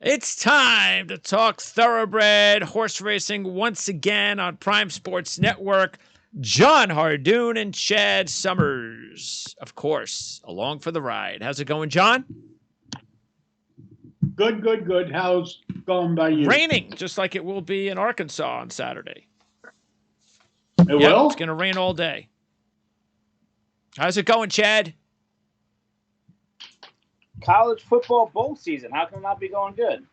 It's time to talk thoroughbred horse racing once again on Prime Sports Network. Jon Hardoon and Chad Summers, of course, along for the ride. How's it going, John? Good. How's it going by you? Raining, just like it will be in Arkansas on Saturday. It will? It's going to rain all day. How's it going, Chad? College football bowl season. How can it not be going good?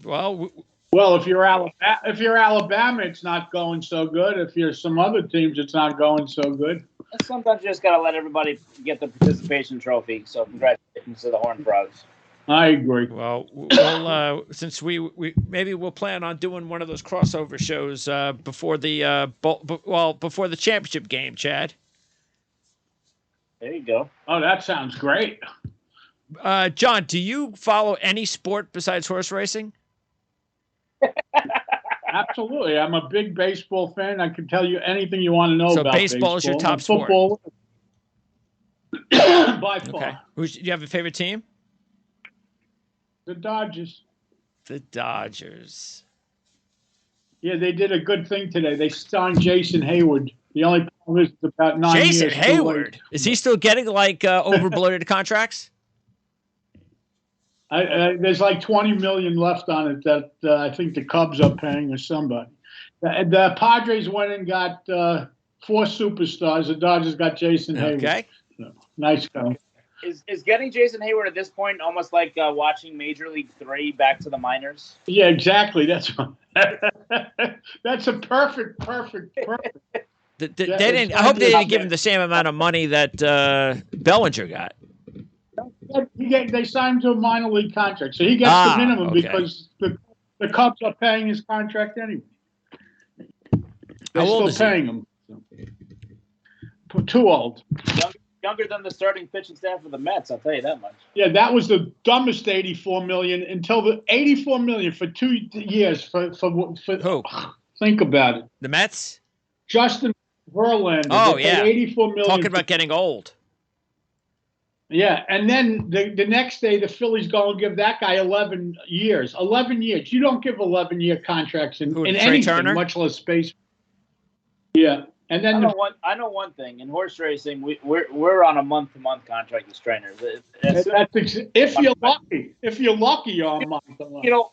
Well, if you're Alabama, it's not going so good. If you're some other teams, it's not going so good. Sometimes you just got to let everybody get the participation trophy. So congratulations to the Horned Frogs. I agree. Well, since we maybe we'll plan on doing one of those crossover shows before the before the championship game, Chad. There you go. Oh, that sounds great. John, do you follow any sport besides horse racing? Absolutely. I'm a big baseball fan. I can tell you anything you want to know about baseball. So baseball is your top sport? Football, by far. Okay. Do you have a favorite team? The Dodgers. The Dodgers. Yeah, they did a good thing today. They signed Jason Hayward. The only problem is it's about 9 years. Jason Hayward? Is he still getting over-bloated contracts? There's like $20 million left on it that I think the Cubs are paying or somebody. The Padres went and got 4 superstars. The Dodgers got Jason Hayward. Okay. So, nice guy. Is getting Jason Hayward at this point almost like watching Major League 3 back to the minors? Yeah, exactly. That's a perfect. I hope they didn't give him the same amount of money that Bellinger got. They signed him to a minor league contract, so he gets the minimum because the Cubs are paying his contract anyway. They're still paying him. Too old. Younger than the starting pitching staff of the Mets, I'll tell you that much. Yeah, that was the dumbest $84 million until the $84 million for 2 years for who? Think about it. The Mets? Justin Verlander. Oh yeah, $84 million. Talking about getting old. Yeah, and then the next day the Phillies go and give that guy 11 years. 11 years. You don't give 11-year contracts in anything, Turner? Much less space. Yeah, and then I know one thing in horse racing, we're on a month-to-month contract as trainers. If you're lucky. If you're lucky, you're on month-to-month. You know,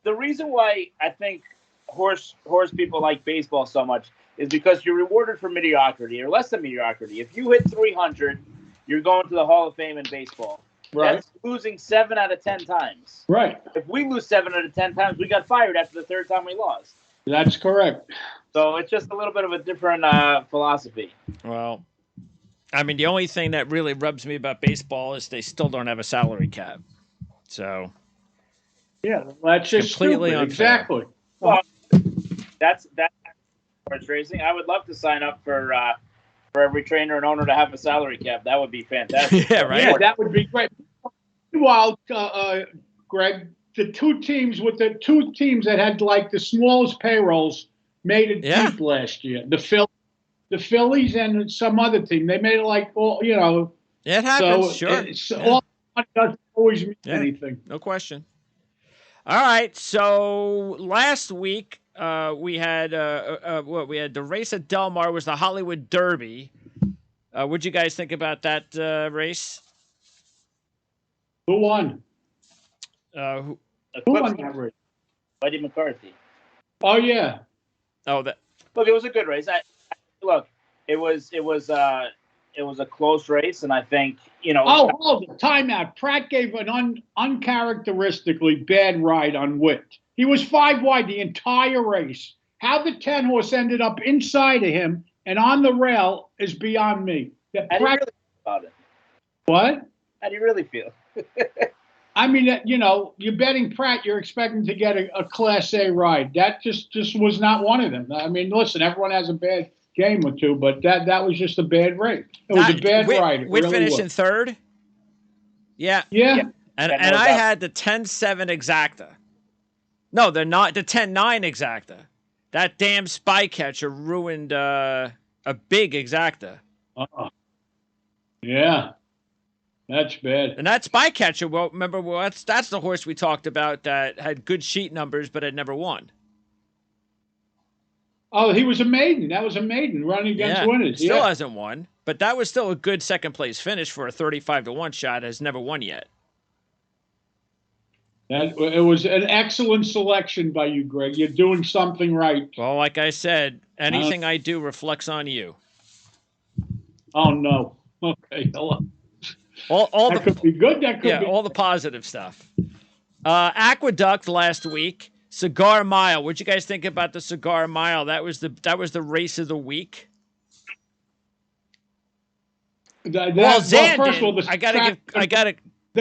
the reason why I think horse people like baseball so much is because you're rewarded for mediocrity or less than mediocrity. If you hit 300. You're going to the Hall of Fame in baseball. Right. That's losing 7 out of 10 times. Right. If we lose 7 out of 10 times, we got fired after the 3rd time we lost. That's correct. So it's just a little bit of a different philosophy. Well, I mean, the only thing that really rubs me about baseball is they still don't have a salary cap. So. Yeah, that's just completely stupid. unfair. Exactly. Well, that's horse racing. I would love to sign up for every trainer and owner to have a salary cap. That would be fantastic. Yeah, right. Yeah, that would be great. Meanwhile, Greg, the two teams that had like the smallest payrolls made it deep last year. The Phillies and some other team. They made it like It happens, All doesn't always mean anything. No question. All right, so last week we had the race at Del Mar was the Hollywood Derby. What'd you guys think about that race? Who won? Who won that race? Buddy McCarthy. Oh yeah. Oh, look, it was a good race. It was a close race, and I think hold it. Timeout. Pratt gave an uncharacteristically bad ride on Witt. He was 5 wide the entire race. How the 10 horse ended up inside of him and on the rail is beyond me. How do you really feel about it? What? How do you really feel? I mean, you're betting Pratt. You're expecting to get a Class A ride. That just was not one of them. I mean, listen, everyone has a bad game or two, but that was just a bad race. It was a bad ride. Witt finished in 3rd? Yeah. Yeah. And I had the 10-7 exacta. No, they're not. The 10-9 exacta. That damn spy catcher ruined a big exacta. Yeah. That's bad. And that's Bycatcher. Well, remember, that's the horse we talked about that had good sheet numbers but had never won. Oh, he was a maiden. That was a maiden running against winners. Still hasn't won, but that was still a good second place finish for a 35-1 shot. Has never won yet. It was an excellent selection by you, Greg. You're doing something right. Well, like I said, anything I do reflects on you. Oh no. Okay. All that could be good. That could be all the positive stuff. Aqueduct last week. Cigar Mile. What'd you guys think about the Cigar Mile? That was the race of the week. Zandon. First of all, the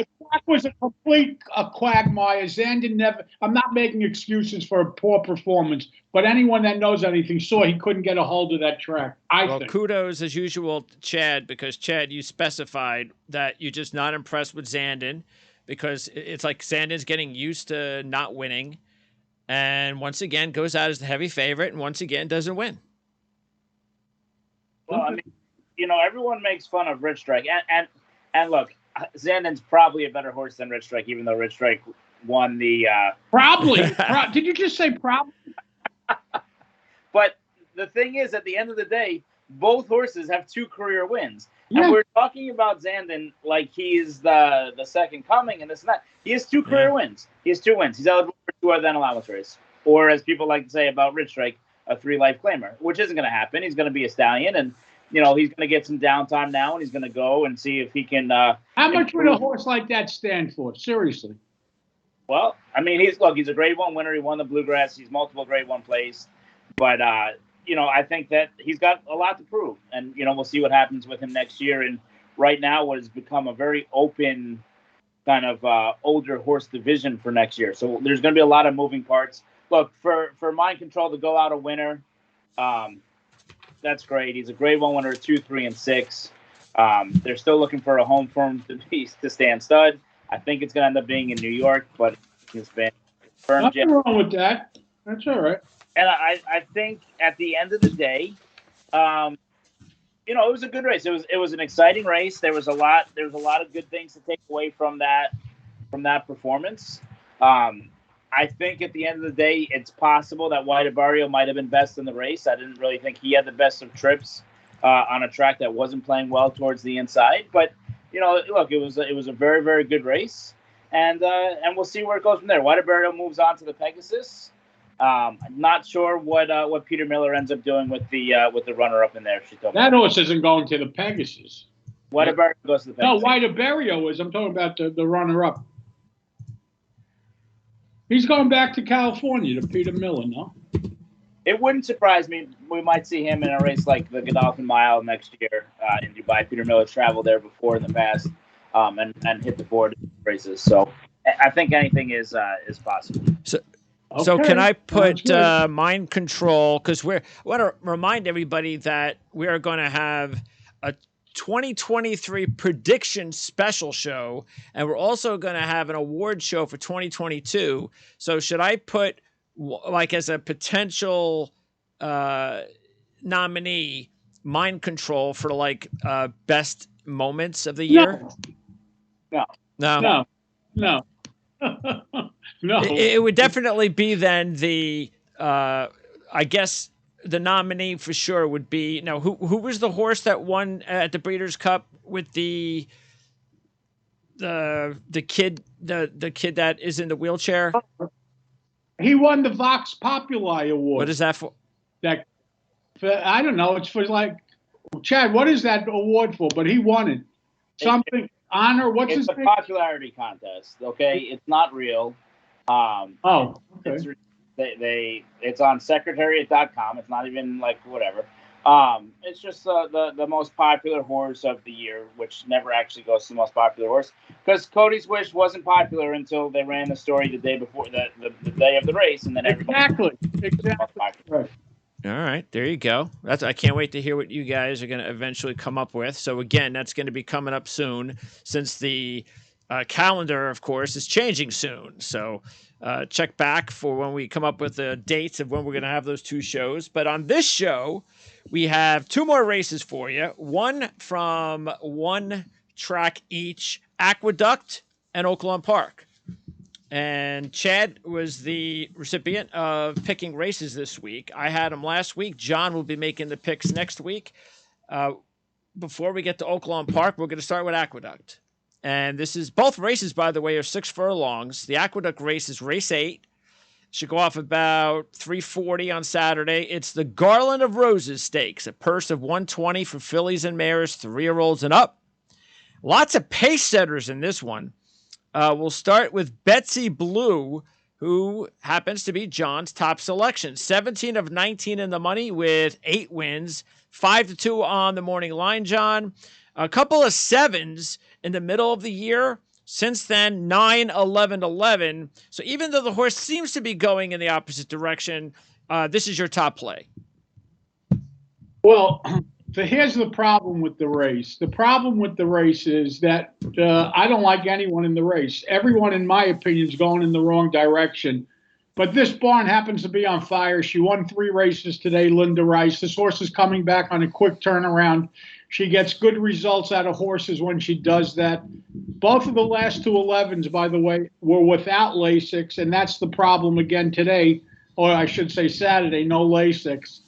track was a complete quagmire. Zandon never. I'm not making excuses for a poor performance, but anyone that knows anything saw he couldn't get a hold of that track. I think. Kudos as usual, to Chad, because Chad, you specified that you're just not impressed with Zandon because it's like Zandon's getting used to not winning. And once again, goes out as the heavy favorite, and once again, doesn't win. Well, I mean, everyone makes fun of Rich Strike, and look, Zandon's probably a better horse than Rich Strike, even though Rich Strike won the. Probably. Did you just say probably? But the thing is, at the end of the day, both horses have 2 career wins. Yeah. And we're talking about Zandon like he's the second coming and this and that. He has 2 career wins. He has 2 wins. He's eligible for 2 other than allowance race. Or as people like to say about Rich Strike, a 3 life claimer, which isn't going to happen. He's going to be a stallion, and he's going to get some downtime now, and he's going to go and see if he can. How much would a horse like that stand for? Seriously. Well, I mean, he's a Grade 1 winner. He won the Bluegrass. He's multiple Grade 1 plays. But, I think that he's got a lot to prove. And, we'll see what happens with him next year. And right now what has become a very open kind of older horse division for next year. So there's going to be a lot of moving parts. Look, for Mind Control to go out a winner, that's great. He's a Grade 1 winner, 2, 3, and 6. They're still looking for a home for him to stand stud. I think it's going to end up being in New York, but it's been confirmed. Nothing wrong with that. That's all right. And I think at the end of the day, it was a good race. It was an exciting race. There was a lot of good things to take away from that performance. I think at the end of the day, it's possible that White Barrio might have been best in the race. I didn't really think he had the best of trips on a track that wasn't playing well towards the inside. But look, it was a very, very good race, and we'll see where it goes from there. White Barrio moves on to the Pegasus. I'm not sure what Peter Miller ends up doing with the runner-up in there. She told me that horse isn't going to the Pegasus. White Barrio goes to the Pegasus. No, White Barrio is. I'm talking about the runner-up. He's going back to California to Peter Miller, no? It wouldn't surprise me. We might see him in a race like the Godolphin Mile next year in Dubai. Peter Miller's traveled there before in the past and hit the board in races. So I think anything is possible. So can I put Mind Control? Because I want to remind everybody that we are going to have a 2023 prediction special show, and we're also going to have an award show for 2022. So should I put, like, as a potential nominee, Mind Control for like best moments of the year? No. No. It would definitely be then the I guess the nominee for sure would be who was the horse that won at the Breeders' Cup with the kid that is in the wheelchair? He won the Vox Populi Award. What is that for? I don't know. It's for like Chad. What is that award for? But he won it. Something honor. What's his name? It's a popularity contest. Okay, it's not real. Okay. It's on secretariat.com. It's not even like whatever. It's just the most popular horse of the year, which never actually goes to the most popular horse, because Cody's Wish wasn't popular until they ran the story the day before the day of the race, and then exactly. Right. All right, there you go. I can't wait to hear what you guys are going to eventually come up with. So again, that's going to be coming up soon, since the calendar, of course, is changing soon. So check back for when we come up with the dates of when we're going to have those 2 shows. But on this show, we have 2 more races for you. One from 1 track each, Aqueduct and Oaklawn Park. And Chad was the recipient of picking races this week. I had him last week. John will be making the picks next week. Before we get to Oaklawn Park, we're going to start with Aqueduct. And this is both races, by the way, are 6 furlongs. The Aqueduct race is race 8. Should go off about 3:40 on Saturday. It's the Garland of Roses Stakes, a purse of $120 for fillies and mares, 3-year-olds and up. Lots of pace setters in this one. We'll start with Betsy Blue, who happens to be John's top selection. 17 of 19 in the money with 8 wins, 5-2 on the morning line, John. A couple of 7s in the middle of the year. Since then, 9, 11, 11. So even though the horse seems to be going in the opposite direction, this is your top play. Well, so here's the problem with the race. The problem with the race is that I don't like anyone in the race. Everyone, in my opinion, is going in the wrong direction. But this barn happens to be on fire. She won 3 races today, Linda Rice. This horse is coming back on a quick turnaround. She gets good results out of horses when she does that. Both of the last 2 11s, by the way, were without Lasix, and that's the problem again today, or I should say Saturday, no Lasix.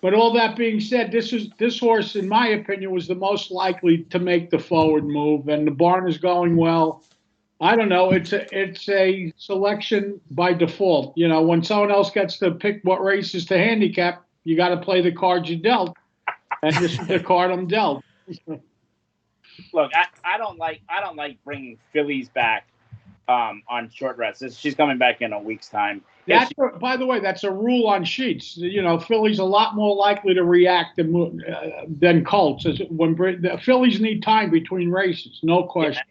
But all that being said, this horse, in my opinion, was the most likely to make the forward move, and the barn is going well. I don't know. It's a selection by default. You know, when someone else gets to pick what races to handicap, you got to play the cards you dealt, and this is the card I'm dealt. Look, I don't like bringing fillies back on short rests. She's coming back in a week's time. By the way, that's a rule on sheets. You know, fillies a lot more likely to react than colts. When the fillies need time between races, no question.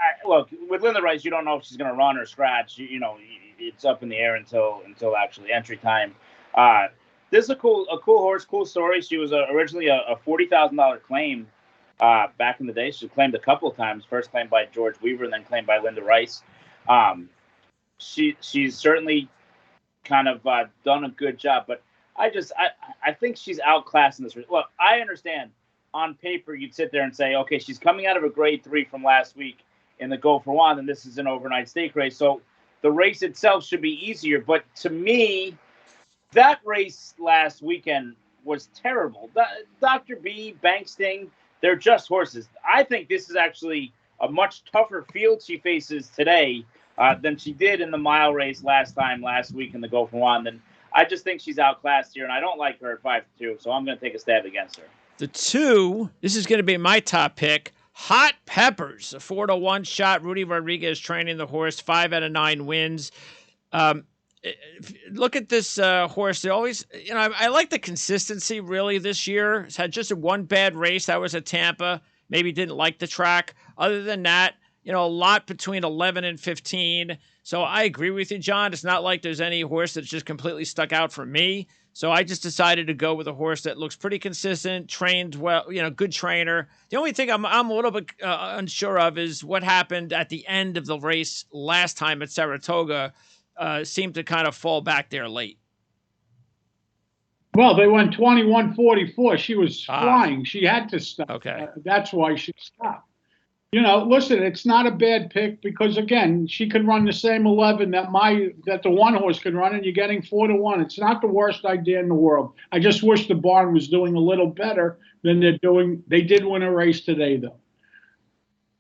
Yeah, look, with Linda Rice, you don't know if she's going to run or scratch. You know, it's up in the air until actually entry time. This is a cool horse, cool story. She was originally a $40,000 claim back in the day. She claimed a couple of times. First claimed by George Weaver, and then claimed by Linda Rice. She's certainly kind of done a good job, but I think she's outclassed in this race. Look, I understand on paper you'd sit there and say, okay, she's coming out of a grade 3 from last week in the Go for One, and this is an overnight stake race, so the race itself should be easier. But to me, that race last weekend was terrible. Dr. B, Banksting, they're just horses. I think this is actually a much tougher field she faces today than she did in the mile race last week in the Go for One. And I just think she's outclassed here, and I don't like her at 5-2, so I'm going to take a stab against her. The 2, this is going to be my top pick, Hot Peppers, a 4-1 shot. Rudy Rodriguez training the horse, 5 out of 9 wins. Look at this horse. They always, you know, I like the consistency really this year. It's had just one bad race. That was at Tampa. Maybe didn't like the track. Other than that, you know, a lot between 11 and 15. So I agree with you, John. It's not like there's any horse that's just completely stuck out for me. So I just decided to go with a horse that looks pretty consistent, trained well, you know, good trainer. The only thing I'm a little bit unsure of is what happened at the end of the race last time at Saratoga. Seemed to kind of fall back there late. Well, they went 21-44. She was flying. She had to stop. Okay. That's why she stopped. You know, listen, it's not a bad pick because, again, she could run the same 11 that the one horse could run, and you're getting 4-1. It's not the worst idea in the world. I just wish the barn was doing a little better than they're doing. They did win a race today, though.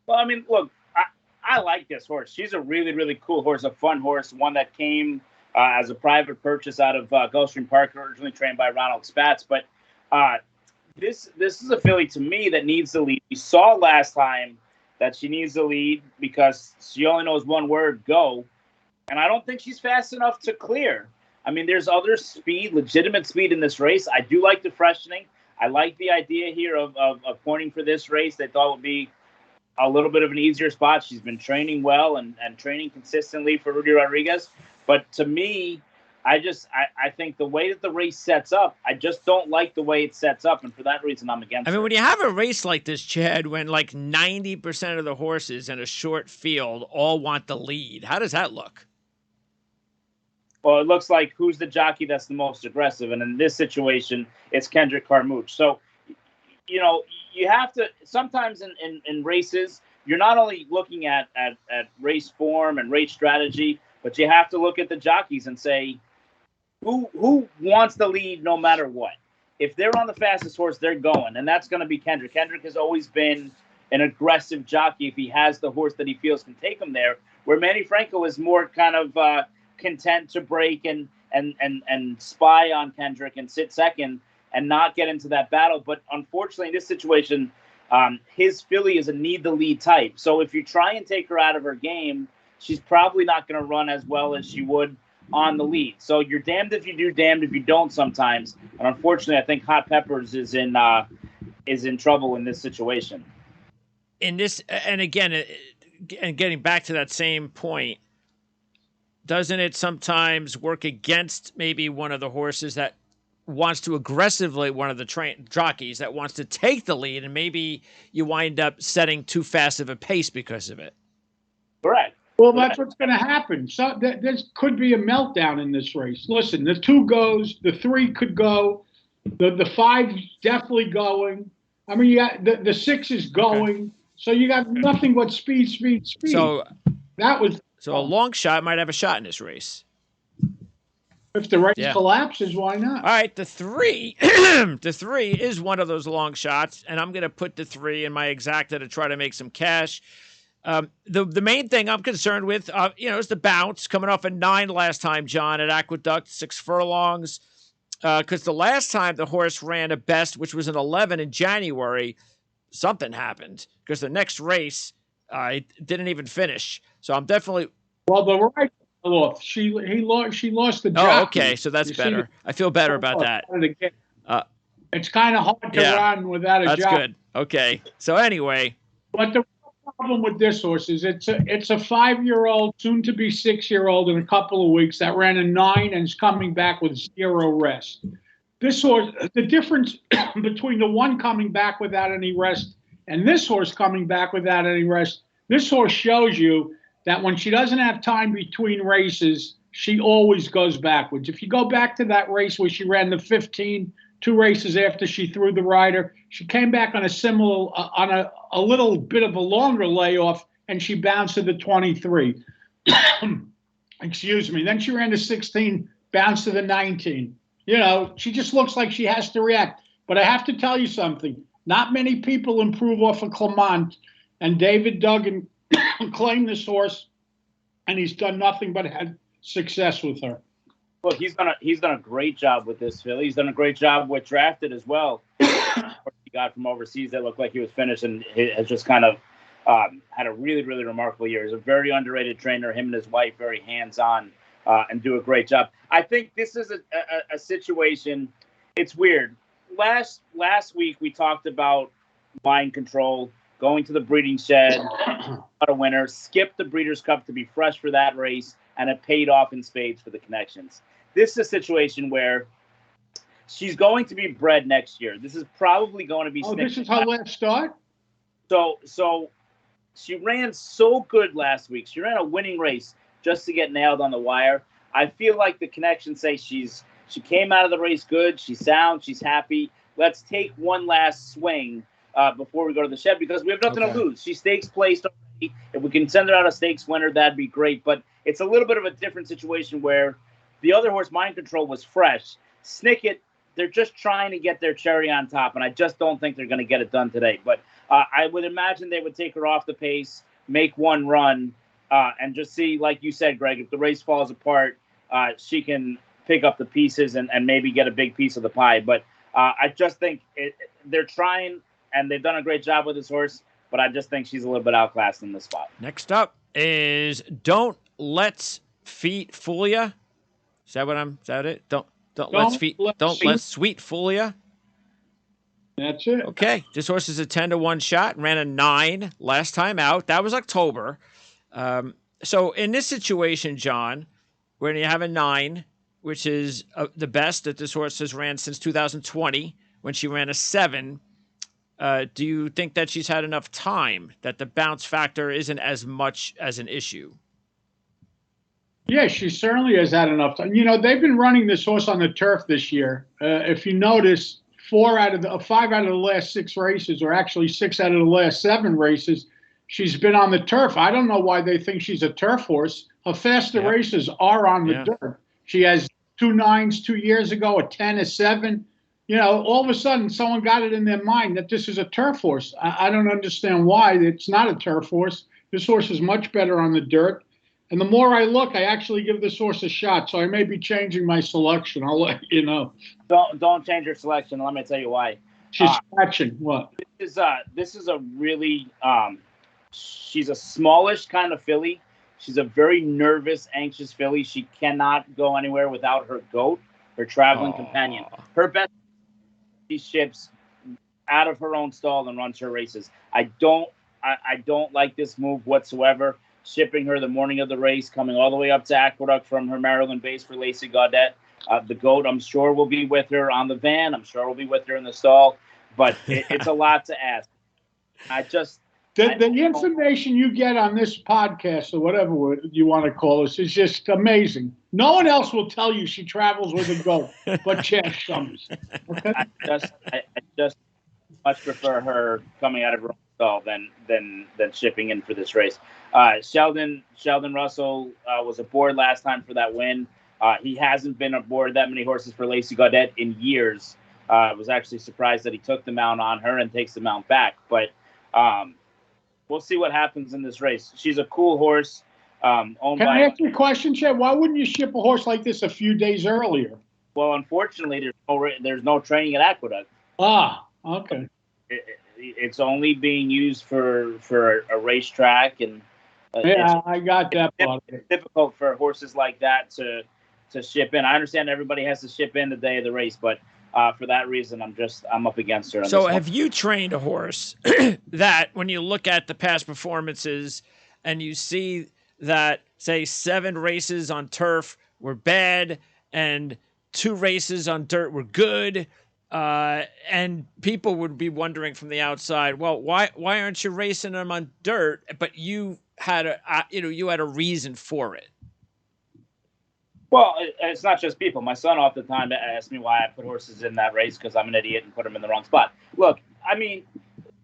Well, I mean, look, I like this horse. She's a really, really cool horse, a fun horse, one that came as a private purchase out of Gulfstream Park, originally trained by Ronald Spatz. But this is a filly, to me, that needs the lead. We saw last time that she needs the lead because she only knows one word, go. And I don't think she's fast enough to clear. I mean, there's other speed, legitimate speed in this race. I do like the freshening. I like the idea here of pointing for this race. They thought it would be a little bit of an easier spot. She's been training well and training consistently for Rudy Rodriguez. But to me, I think the way that the race sets up, I just don't like the way it sets up. And for that reason, I'm against it. I mean, when you have a race like this, Chad, when like 90% of the horses in a short field all want the lead, how does that look? Well, it looks like who's the jockey that's the most aggressive. And in this situation, it's Kendrick Carmouche. So you know, you have to sometimes in races, you're not only looking at race form and race strategy, but you have to look at the jockeys and say, who wants the lead no matter what? If they're on the fastest horse, they're going, and that's going to be Kendrick. Kendrick has always been an aggressive jockey if he has the horse that he feels can take him there, where Manny Franco is more kind of content to break and spy on Kendrick and sit second and not get into that battle. But unfortunately, in this situation, his filly is a need the lead type. So if you try and take her out of her game, she's probably not going to run as well as she would on the lead. So you're damned if you do, damned if you don't sometimes. And unfortunately, I think Hot Peppers is in trouble in this situation. In this, and again, and getting back to that same point, doesn't it sometimes work against maybe one of the horses that wants to aggressively, one of the jockeys that wants to take the lead, and maybe you wind up setting too fast of a pace because of it? Correct. Well, that's what's going to happen. So there could be a meltdown in this race. Listen, the 2 goes, the 3 could go, the 5's definitely going. I mean, you got the 6 is going. Okay. So you got nothing but speed. So a long shot might have a shot in this race. If the race collapses, why not? All right, the 3, the 3 is one of those long shots, and I'm going to put the 3 in my exacta to try to make some cash. The main thing I'm concerned with, is the bounce coming off a 9 last time, John, at Aqueduct, 6 furlongs. Because the last time the horse ran a best, which was an 11 in January, something happened. Because the next race, it didn't even finish. So I'm definitely. Well, the right off. She lost the jockey. Oh, okay, so that's better. I feel better about that. It's kind of hard to run without a jockey. That's good. Okay, so anyway. But the problem with this horse is it's a 5-year-old, soon to be 6-year-old in a couple of weeks that ran a 9 and is coming back with 0 rest. This horse, the difference between the one coming back without any rest and this horse coming back without any rest, this horse shows you that when she doesn't have time between races, she always goes backwards. If you go back to that race where she ran the 15, 2 races after she threw the rider, she came back on a similar, on a little bit of a longer layoff, and she bounced to the 23. Excuse me. Then she ran the 16, bounced to the 19. She just looks like she has to react. But I have to tell you something. Not many people improve off of Clement, and David Duggan claimed this horse, and he's done nothing but had success with her. Well, he's done a great job with this filly. He's done a great job with Drafted as well. He got from overseas that looked like he was finished, and he has just kind of had a really, really remarkable year. He's a very underrated trainer. Him and his wife very hands-on and do a great job. I think this is a situation. It's weird. Last week we talked about mind control, going to the breeding shed, a winner, skip the Breeders' Cup to be fresh for that race, and it paid off in spades for the connections. This is a situation where she's going to be bred next year. This is probably going to be. Oh, this is her last start? So she ran so good last week. She ran a winning race just to get nailed on the wire. I feel like the connections say she came out of the race good. She's sound. She's happy. Let's take one last swing before we go to the shed because we have nothing to lose. She stakes placed already. If we can send her out a stakes winner, that'd be great. But it's a little bit of a different situation where the other horse, Mind Control, was fresh. Snicket, they're just trying to get their cherry on top, and I just don't think they're going to get it done today. But I would imagine they would take her off the pace, make one run, and just see, like you said, Greg, if the race falls apart, she can pick up the pieces and maybe get a big piece of the pie. But I just think they're trying, and they've done a great job with this horse, but I just think she's a little bit outclassed in this spot. Next up is Don't Let's Feet Fool Ya. Is that it? Don't let Sweet Fool Ya. That's it. Okay. This horse is a 10-1 shot, ran a 9 last time out. That was October. So in this situation, John, when you have a 9, which is the best that this horse has ran since 2020, when she ran a 7, do you think that she's had enough time, that the bounce factor isn't as much as an issue? Yeah, she certainly has had enough time. They've been running this horse on the turf this year. If you notice, 5 out of the last 6 races, or actually 6 out of the last 7 races, she's been on the turf. I don't know why they think she's a turf horse. Her faster races are on the dirt. She has 2 9s 2 years ago, a 10, a 7. You know, all of a sudden, someone got it in their mind that this is a turf horse. I don't understand why it's not a turf horse. This horse is much better on the dirt. And the more I look, I actually give this horse a shot. So I may be changing my selection. I'll let you know. Don't change your selection. Let me tell you why. She's scratching. What? This is a really she's a smallish kind of filly. She's a very nervous, anxious filly. She cannot go anywhere without her goat, her traveling companion. Her best, she ships out of her own stall and runs her races. I don't like this move whatsoever. Shipping her the morning of the race, coming all the way up to Aqueduct from her Maryland base for Lacey Gaudette. The goat, I'm sure, will be with her on the van. I'm sure will be with her in the stall. But it's a lot to ask. The information you get on this podcast, or whatever you want to call this, is just amazing. No one else will tell you she travels with a goat but Chad Summers. Okay? I just much prefer her coming out of her own stall than shipping in for this race. Sheldon Russell was aboard last time for that win. He hasn't been aboard that many horses for Lacey Gaudette in years. I was actually surprised that he took the mount on her and takes the mount back. But we'll see what happens in this race. She's a cool horse. Can I ask you a question, Chad? Why wouldn't you ship a horse like this a few days earlier? Well, unfortunately, there's no training at Aqueduct. Okay. It's only being used for a racetrack, and I got that part. It's difficult for horses like that to ship in. I understand everybody has to ship in the day of the race, but for that reason, I'm up against her. So, have you trained a horse that, when you look at the past performances and you see that, say, 7 races on turf were bad and 2 races on dirt were good? And people would be wondering from the outside, well, why aren't you racing them on dirt? But you had a reason for it. Well, it's not just people. My son all the time asks me why I put horses in that race because I'm an idiot and put them in the wrong spot. Look, I mean,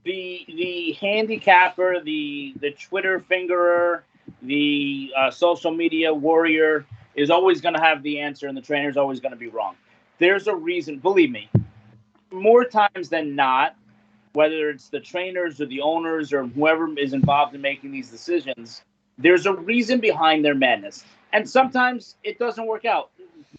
the handicapper, the Twitter fingerer, the social media warrior is always going to have the answer, and the trainer's always going to be wrong. There's a reason. Believe me. More times than not, whether it's the trainers or the owners or whoever is involved in making these decisions, there's a reason behind their madness. And sometimes it doesn't work out.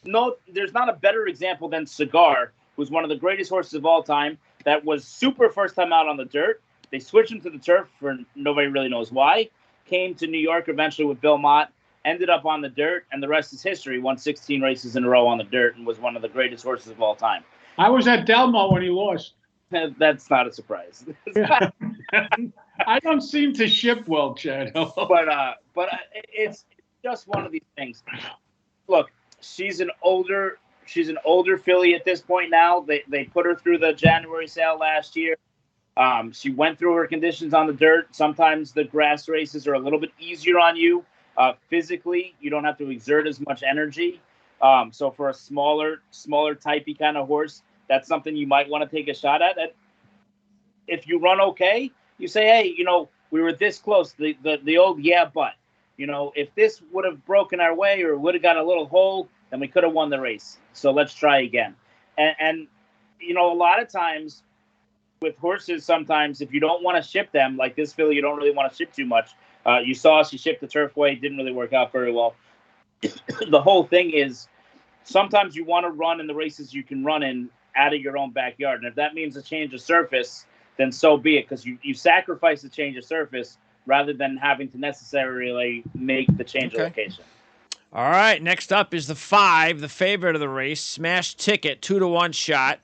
No, there's not a better example than Cigar, who's one of the greatest horses of all time, that was super first time out on the dirt. They switched him to the turf for nobody really knows why. Came to New York eventually with Bill Mott, ended up on the dirt, and the rest is history. Won 16 races in a row on the dirt and was one of the greatest horses of all time. I was at Delmo when he lost. That's not a surprise. I don't seem to ship well, Chad. but it's just one of these things. Look, she's an older filly at this point now. They put her through the January sale last year. She went through her conditions on the dirt. Sometimes the grass races are a little bit easier on you. Physically, you don't have to exert as much energy. So for a smaller typey kind of horse, that's something you might want to take a shot at. If you run okay, you say, hey, we were this close. The old but. If this would have broken our way or would have got a little hole, then we could have won the race. So let's try again. And a lot of times with horses, sometimes if you don't want to ship them, like this filly, you don't really want to ship too much. You saw she shipped the Turfway, didn't really work out very well. The whole thing is sometimes you want to run in the races you can run in out of your own backyard. And if that means a change of surface, then so be it, because you sacrifice the change of surface rather than having to necessarily make the change of location. All right, next up is the 5, the favorite of the race, Smash Ticket, 2-1 shot.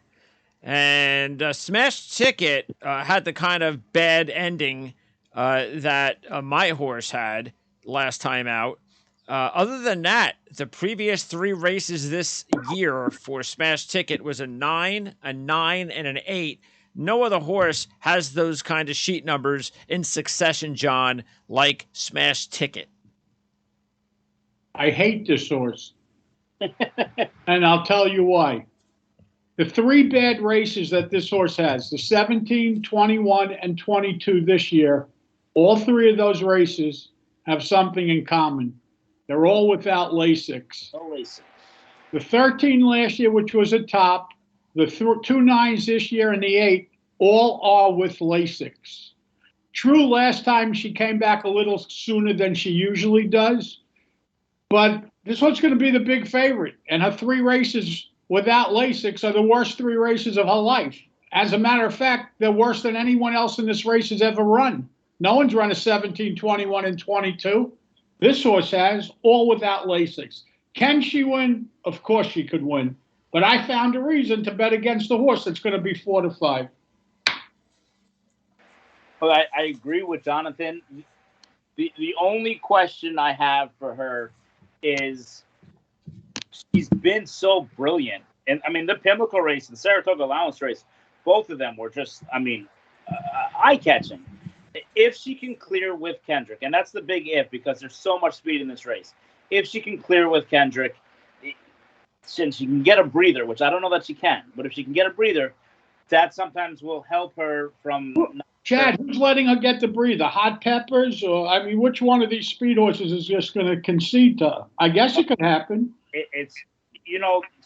And Smash Ticket had the kind of bad ending that my horse had last time out. Other than that, the previous 3 races this year for Smash Ticket was a 9, a 9, and an 8. No other horse has those kind of sheet numbers in succession, John, like Smash Ticket. I hate this horse. And I'll tell you why. The three bad races that this horse has, the 17, 21, and 22 this year, all three of those races have something in common. They're all without Lasix. No Lasix. The 13 last year, which was a top, the 2 9s this year, and the 8, all are with Lasix. True, last time she came back a little sooner than she usually does, but this one's going to be the big favorite. And her 3 races without Lasix are the worst 3 races of her life. As a matter of fact, they're worse than anyone else in this race has ever run. No one's run a 17, 21, and 22. This horse has, all without Lasix. Can she win? Of course she could win. But I found a reason to bet against the horse that's going to be 4 to 5. Well, I agree with Jonathan. The only question I have for her is she's been so brilliant. And, I mean, the Pimlico race and the Saratoga Allowance race, both of them were just, eye-catching. If she can clear with Kendrick, and that's the big if because there's so much speed in this race. If she can clear with Kendrick, since she can get a breather, which I don't know that she can, but if she can get a breather, that sometimes will help her from... Chad, who's letting her get the breather? Hot Peppers? Or, I mean, which one of these speed horses is just going to concede to her? I guess it could happen. It's,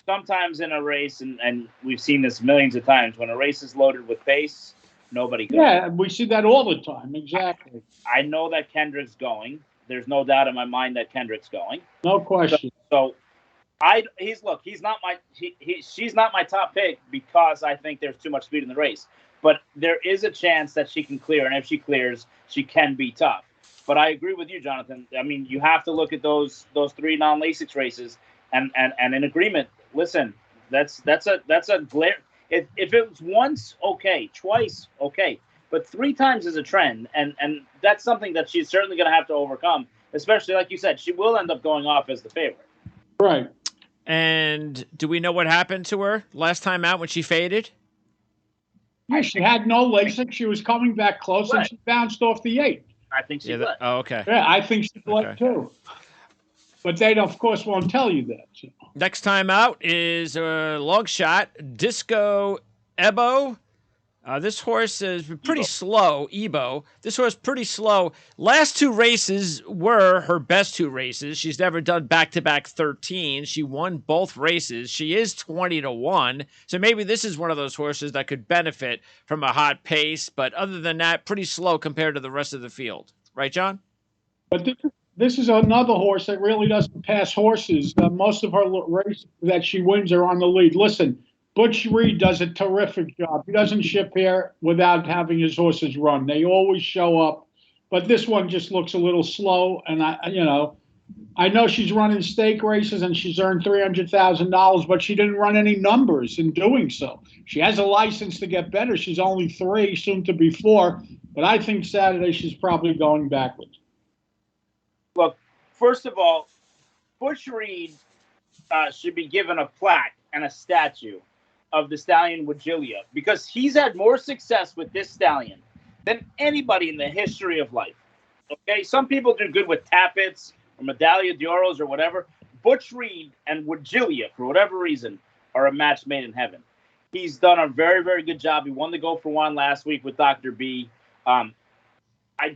sometimes in a race, and we've seen this millions of times, when a race is loaded with pace, nobody goes. Yeah, we see that all the time. Exactly. I know that Kendrick's going. There's no doubt in my mind that Kendrick's going. No question. So she's not my top pick because I think there's too much speed in the race. But there is a chance that she can clear, and if she clears, she can be tough. But I agree with you, Jonathan. I mean, you have to look at those 3 non-Lasix races and in agreement. Listen, that's a glare. If it was once, okay, twice, okay, but 3 times is a trend, and that's something that she's certainly going to have to overcome. Especially like you said, she will end up going off as the favorite. Right. And do we know what happened to her last time out when she faded? Yeah, she had no Lasix. She was coming back close, and she bounced off the 8. I think she bled. Oh, okay. Yeah, I think she bled too. But they, of course, won't tell you that. So. Next time out is a long shot, Disco Ebo. This horse is pretty slow, Ebo. This horse pretty slow. Last 2 races were her best 2 races. She's never done back-to-back 13. She won both races. She is 20 to 1. So maybe this is one of those horses that could benefit from a hot pace. But other than that, pretty slow compared to the rest of the field. Right, John? But this is another horse that really doesn't pass horses. Most of her races that she wins are on the lead. Listen, Butch Reed does a terrific job. He doesn't ship here without having his horses run. They always show up. But this one just looks a little slow. And, I know she's running stake races and she's earned $300,000, but she didn't run any numbers in doing so. She has a license to get better. She's only 3, soon to be 4. But I think Saturday she's probably going backwards. Look, first of all, Butch Reed should be given a plaque and a statue of the stallion Wajilia because he's had more success with this stallion than anybody in the history of life. Okay, some people do good with Tappets or Medaglia d'Oros or whatever. Butch Reed and Wajilia, for whatever reason, are a match made in heaven. He's done a very, very good job. He won the Go for One last week with Dr. B. I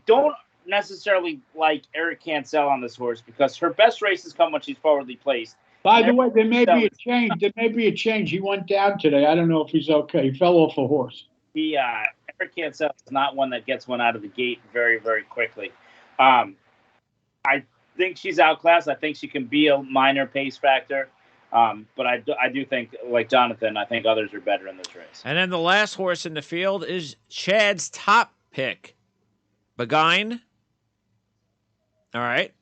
don't necessarily like Eric Cancel on this horse because her best races come when she's forwardly placed. By the way, there may be a change. There may be a change. He went down today. I don't know if he's okay. He fell off a horse. Eric Cancel is not one that gets one out of the gate very, very quickly. I think she's outclassed. I think she can be a minor pace factor. But I do think, like Jonathan, I think others are better in this race. And then the last horse in the field is Chad's top pick, Begine. All right.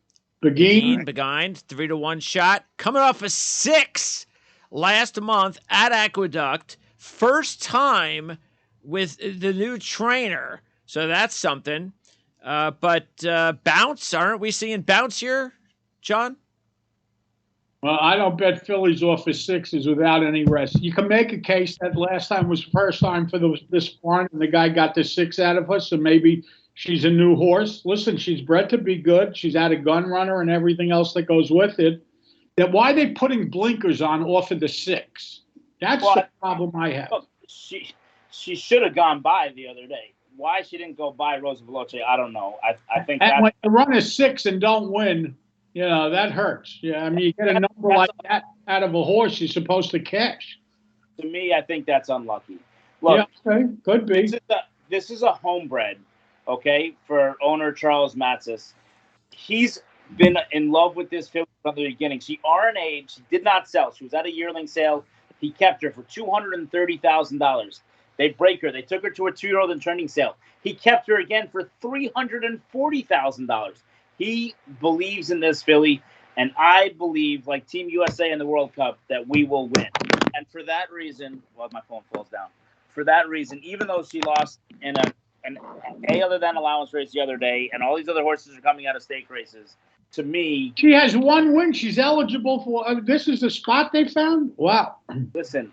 Begine, 3 to 1 shot. Coming off a 6 last month at Aqueduct. First time with the new trainer. So that's something. But bounce, aren't we seeing bounce here, John? Well, I don't bet fillies off of 6s without any rest. You can make a case that last time was first time for this barn, and the guy got the 6 out of her, so maybe she's a new horse. Listen, she's bred to be good. She's had a gun runner and everything else that goes with it. That why are they putting blinkers on off of the 6? That's the problem I have. Look, she should have gone by the other day. Why she didn't go by Rosa Veloce, I don't know. I think and when you run a 6 and don't win, that hurts. Yeah, I mean, you get a number like that out of a horse you're supposed to cash. To me, I think that's unlucky. Look, yeah, okay, could be. This is a homebred, okay, for owner Charles Matzis. He's been in love with this filly from the beginning. She RNA'd. She did not sell. She was at a yearling sale. He kept her for $230,000. They break her. They took her to a 2-year-old in trending sale. He kept her again for $340,000. He believes in this filly, and I believe, like Team USA in the World Cup, that we will win. And for that reason, my phone falls down. For that reason, even though she lost in an other than allowance race the other day, and all these other horses are coming out of stake races, to me, she has 1 win. She's eligible for. This is the spot they found. Wow. Listen,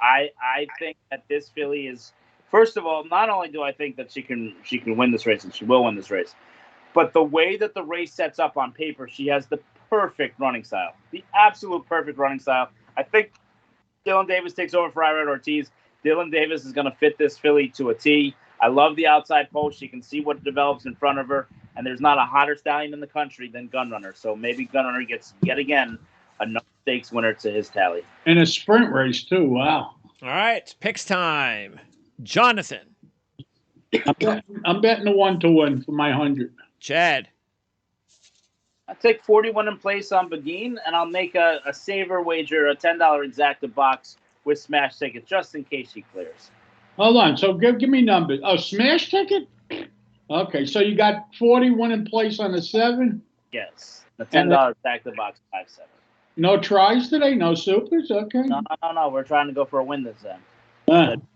I think that this filly is. First of all, not only do I think that she can win this race, and she will win this race, but the way that the race sets up on paper, she has the perfect running style, the absolute perfect running style. I think Dylan Davis takes over for Irad Ortiz. Dylan Davis is going to fit this filly to a T. I love the outside post. She can see what develops in front of her, and there's not a hotter stallion in the country than Gunrunner. So maybe Gunrunner gets, yet again, another stakes winner to his tally. In a sprint race, too. Wow. All right, picks time. Jonathan. I'm betting the 1 to win for my 100. Chad. I'll take 41 in place on Begin, and I'll make a saver wager, a $10 exacta box with smash ticket, just in case he clears. Hold on. So give me numbers. Oh, smash ticket? Okay, so you got 41 in place on the 7? Yes. The $10 exacta box, 5-7. No tries today? No supers? Okay. No. We're trying to go for a win this time.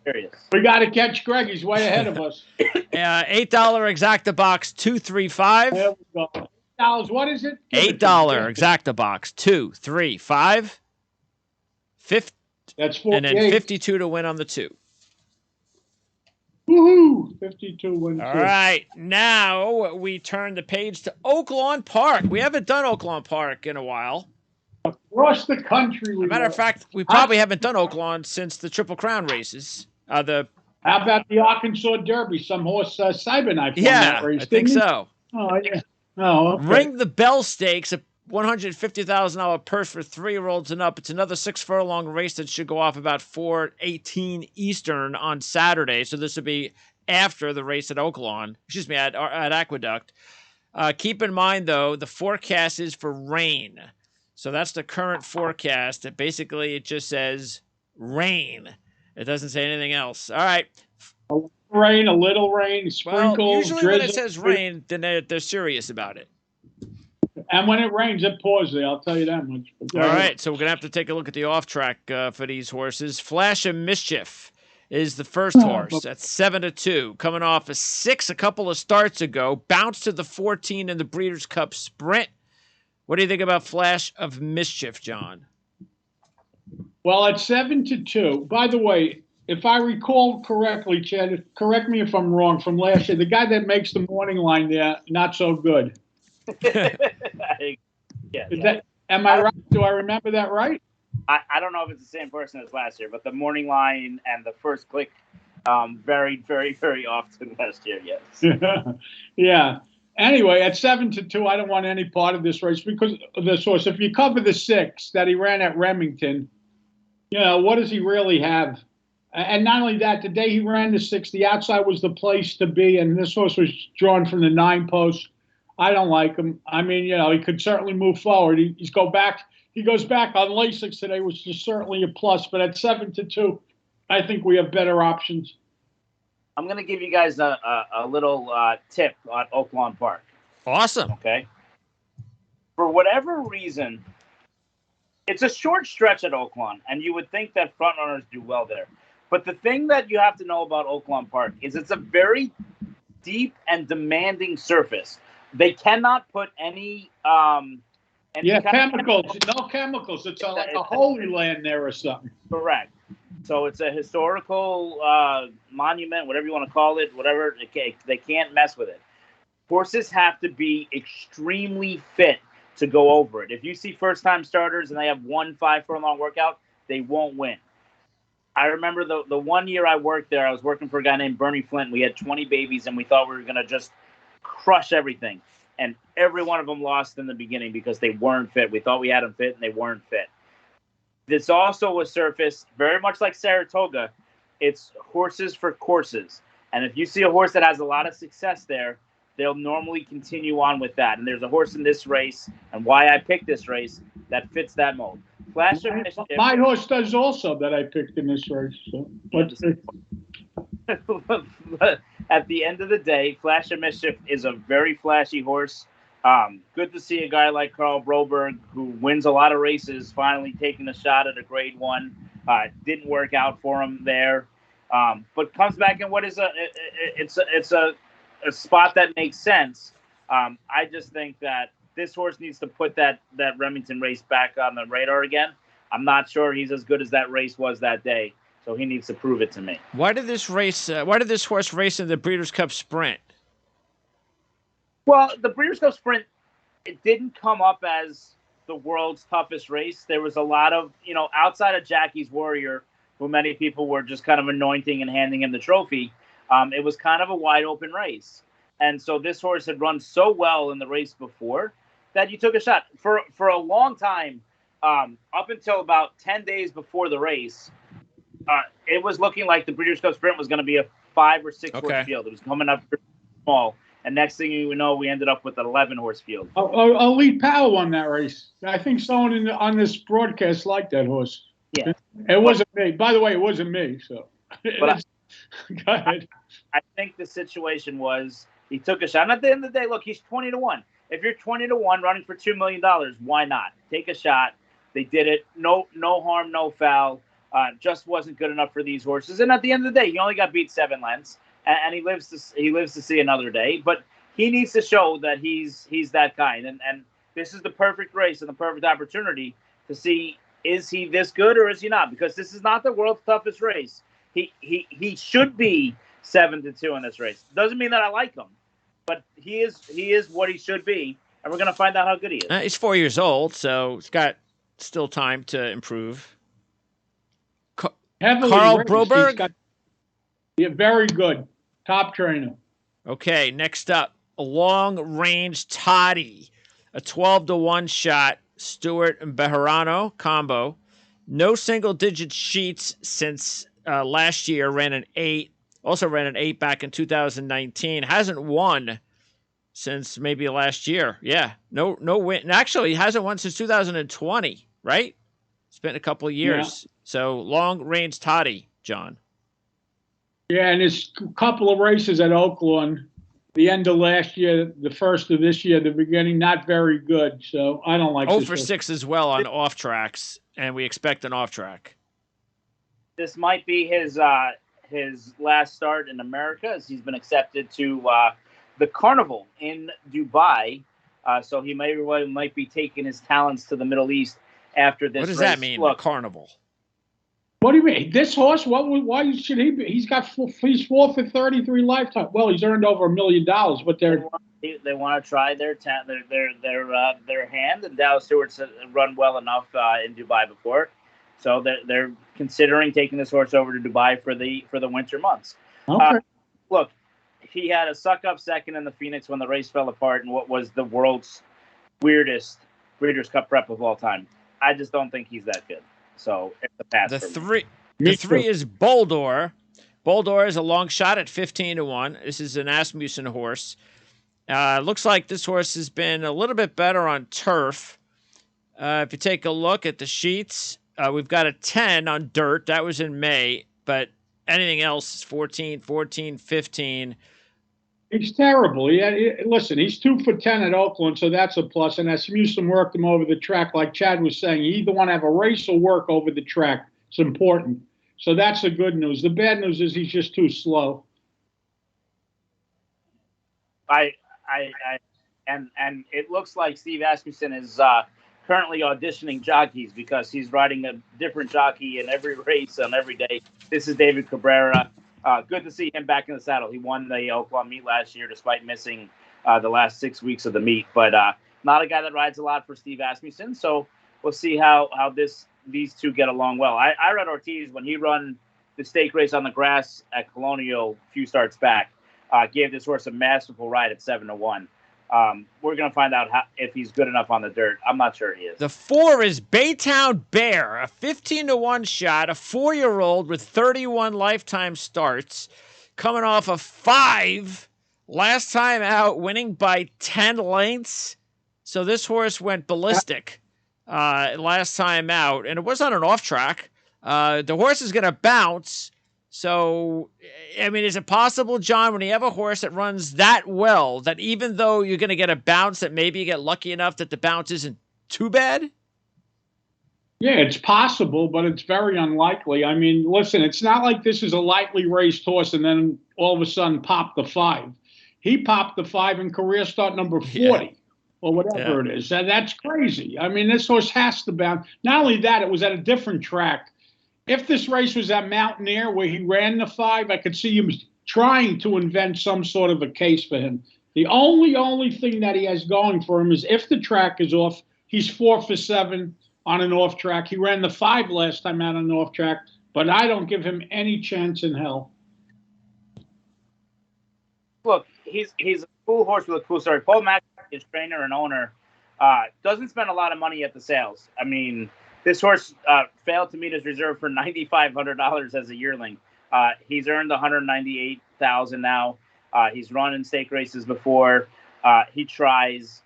Serious. We got to catch Greg. He's way ahead of us. $8 exacta box, 235. There we go. $8. What is it? $8 exacta box, 235. 50. That's 48. And then 52 to win on the 2. Woohoo! 52 wins. All right. Now we turn the page to Oaklawn Park. We haven't done Oaklawn Park in a while. Across the country. As a matter of fact, we probably haven't done Oaklawn since the Triple Crown races. How about the Arkansas Derby? Some horse Cyberknife won that race, I think so. Oh, yeah. Oh, okay. Ring the Bell Stakes, a $150,000 purse for 3-year-olds and up. It's another 6-furlong race that should go off about 4:18 Eastern on Saturday. So this will be after the race at at Aqueduct. Keep in mind, though, the forecast is for rain. So that's the current forecast. Basically, it just says rain. It doesn't say anything else. All right. Rain, a little rain, sprinkles, well, usually drizzle. when it says rain, then they're serious about it. And when it rains, it pours there. I'll tell you that much. All right, so we're going to have to take a look at the off-track for these horses. Flash of Mischief is the first horse at 7-2, coming off a 6 a couple of starts ago, bounced to the 14 in the Breeders' Cup Sprint. What do you think about Flash of Mischief, John? Well, at 7-2, by the way, if I recall correctly, Chad, correct me if I'm wrong, from last year, the guy that makes the morning line there, not so good. Am I right? Do I remember that right? I don't know if it's the same person as last year, but the morning line and the first click very, very, very often last year, yes. Yeah. Anyway, at 7-2, I don't want any part of this race because of this horse. If you cover the 6 that he ran at Remington, what does he really have? And not only that, the day he ran the 6, the outside was the place to be, and this horse was drawn from the 9 post. I don't like him. I mean, he could certainly move forward. He goes back on Lasix today, which is certainly a plus. But at 7-2, I think we have better options. I'm going to give you guys a little tip on Oaklawn Park. Awesome. Okay. For whatever reason, it's a short stretch at Oaklawn, and you would think that front runners do well there. But the thing that you have to know about Oaklawn Park is it's a very deep and demanding surface. They cannot put any chemicals. No chemicals. It's like a holy land there or something. Correct. So it's a historical monument, whatever you want to call it, whatever. They can't mess with it. Horses have to be extremely fit to go over it. If you see first-time starters and they have 1 5-furlong workout, they won't win. I remember the 1 year I worked there, I was working for a guy named Bernie Flint. We had 20 babies, and we thought we were going to just crush everything. And every one of them lost in the beginning because they weren't fit. We thought we had them fit, and they weren't fit. This also was surfaced very much like Saratoga. It's horses for courses. And if you see a horse that has a lot of success there, they'll normally continue on with that. And there's a horse in this race, and why I picked this race, that fits that mold. Flash of Mischief. My horse does also that I picked in this race. So. At the end of the day, Flash of Mischief is a very flashy horse. Good to see a guy like Carl Broberg, who wins a lot of races, finally taking a shot at a Grade 1. Didn't work out for him there, but comes back in what is a spot that makes sense. I just think that this horse needs to put that Remington race back on the radar again. I'm not sure he's as good as that race was that day, so he needs to prove it to me. Why did this horse race in the Breeders' Cup Sprint? Well, the Breeders' Cup Sprint, it didn't come up as the world's toughest race. There was a lot of, outside of Jackie's Warrior, who many people were just kind of anointing and handing him the trophy, it was kind of a wide open race. And so this horse had run so well in the race before that you took a shot. For a long time, up until about 10 days before the race, it was looking like the Breeders' Cup Sprint was going to be a 5 or 6 horse field. It was coming up small. And next thing you know, we ended up with an 11-horse field. Elite Power won that race. I think someone on this broadcast liked that horse. Yeah. It wasn't me. By the way, it wasn't me. So, but go ahead. I think the situation was he took a shot. And at the end of the day, look, he's 20-1. If you're 20-1 running for $2 million, why not? Take a shot. They did it. No harm, no foul. Just wasn't good enough for these horses. And at the end of the day, he only got beat 7 lengths. And he lives to see another day, but he needs to show that he's that kind. And this is the perfect race and the perfect opportunity to see, is he this good or is he not? Because this is not the world's toughest race. He should be 7-2 in this race. Doesn't mean that I like him, but he is what he should be, and we're gonna find out how good he is. He's 4 years old, so he's got still time to improve. Carl Broberg. Yeah, very good. Top trainer. Okay, next up, a long-range Toddy, a 12-1 shot, Stewart and Bejarano combo. No single-digit sheets since last year. Ran an 8. Also ran an 8 back in 2019. Hasn't won since maybe last year. Yeah, no win. Actually, he hasn't won since 2020, right? It's been a couple of years. Yeah. So long-range Toddy, John. Yeah, and his couple of races at Oaklawn, the end of last year, the first of this year, the beginning, not very good. So I don't like 0 for 6 as well on off tracks, and we expect an off track. This might be his last start in America, as he's been accepted to the Carnival in Dubai. So he might be taking his talents to the Middle East after this race. What does that mean, the Carnival? What do you mean? This horse? Why should he be? He's 4 for 33 lifetime. Well, he's earned over $1 million, but they want to try their hand, and Dallas Stewart's run well enough in Dubai before, so they're considering taking this horse over to Dubai for the winter months. Okay. Look, he had a suck-up second in the Phoenix when the race fell apart in what was the world's weirdest Breeders' Cup prep of all time. I just don't think he's that good. So it's a pass. The three is Boldor. Boldor is a long shot at 15-1. This is an Asmussen horse. Looks like this horse has been a little bit better on turf. If you take a look at the sheets, we've got a 10 on dirt. That was in May, but anything else is 14, 15. He's terrible. Listen, he's 2 for 10 at Oakland, so that's a plus. And Asmussen worked him over the track, like Chad was saying. You either want to have a race or work over the track. It's important. So that's the good news. The bad news is he's just too slow. And it looks like Steve Asmussen is currently auditioning jockeys because he's riding a different jockey in every race on every day. This is David Cabrera. Good to see him back in the saddle. He won the Oaklawn meet last year despite missing the last 6 weeks of the meet. But not a guy that rides a lot for Steve Asmussen. So we'll see how these two get along well. I read Ortiz when he run the stake race on the grass at Colonial a few starts back, gave this horse a masterful ride at 7-1. We're going to find out if he's good enough on the dirt. I'm not sure he is. The 4 is Baytown Bear, a 15-1 shot, a 4-year-old with 31 lifetime starts, coming off a 5 last time out, winning by 10 lengths. So this horse went ballistic last time out, and it was on an off track. The horse is going to bounce. So, I mean, is it possible, John, when you have a horse that runs that well, that even though you're going to get a bounce, that maybe you get lucky enough that the bounce isn't too bad? Yeah, it's possible, but it's very unlikely. I mean, listen, it's not like this is a lightly raced horse and then all of a sudden pop the 5. He popped the 5 in career start number 40 or whatever it is. That's crazy. I mean, this horse has to bounce. Not only that, it was at a different track. If this race was at Mountaineer where he ran the 5, I could see him trying to invent some sort of a case for him. The only thing that he has going for him is if the track is off, he's 4 for 7 on an off track. He ran the 5 last time out on an off track, but I don't give him any chance in hell. Look, he's a cool horse with a cool story. Paul Mack, his trainer and owner, doesn't spend a lot of money at the sales. I mean, this horse failed to meet his reserve for $9,500 as a yearling. He's earned $198,000 now. He's run in stake races before. He tries,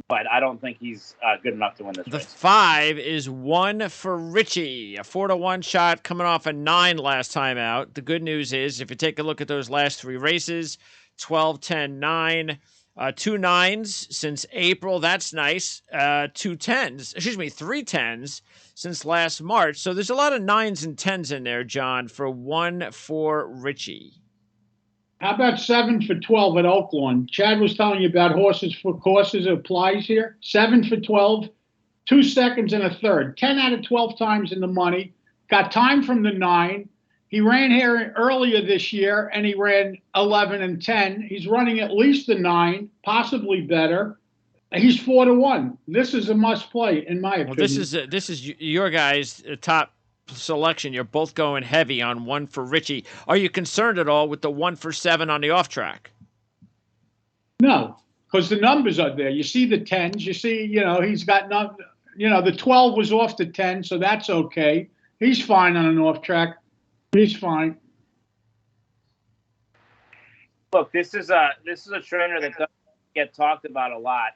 but I don't think he's good enough to win this race. The 5 is 1 for Richie, a 4-1 shot coming off a 9 last time out. The good news is, if you take a look at those last 3 races, 12, 10, 9, 2 9s since April. That's nice. 3 10s since last March. So there's a lot of 9s and 10s in there, John, for 1 for Richie. How about 7 for 12 at Oaklawn? Chad was telling you about horses for courses. It applies here. 7 for 12, 2 seconds and a third. 10 out of 12 times in the money. Got time from the 9. He ran here earlier this year, and he ran 11 and 10. He's running at least a 9, possibly better. He's 4-1. This is a must play, in my opinion. Well, this is your guys' top selection. You're both going heavy on 1 for Richie. Are you concerned at all with the 1 for 7 on the off track? No, because the numbers are there. You see the 10s. You see, he's got the 12 was off the 10, so that's okay. He's fine on an off track. He's fine. Look, this is a trainer that doesn't get talked about a lot,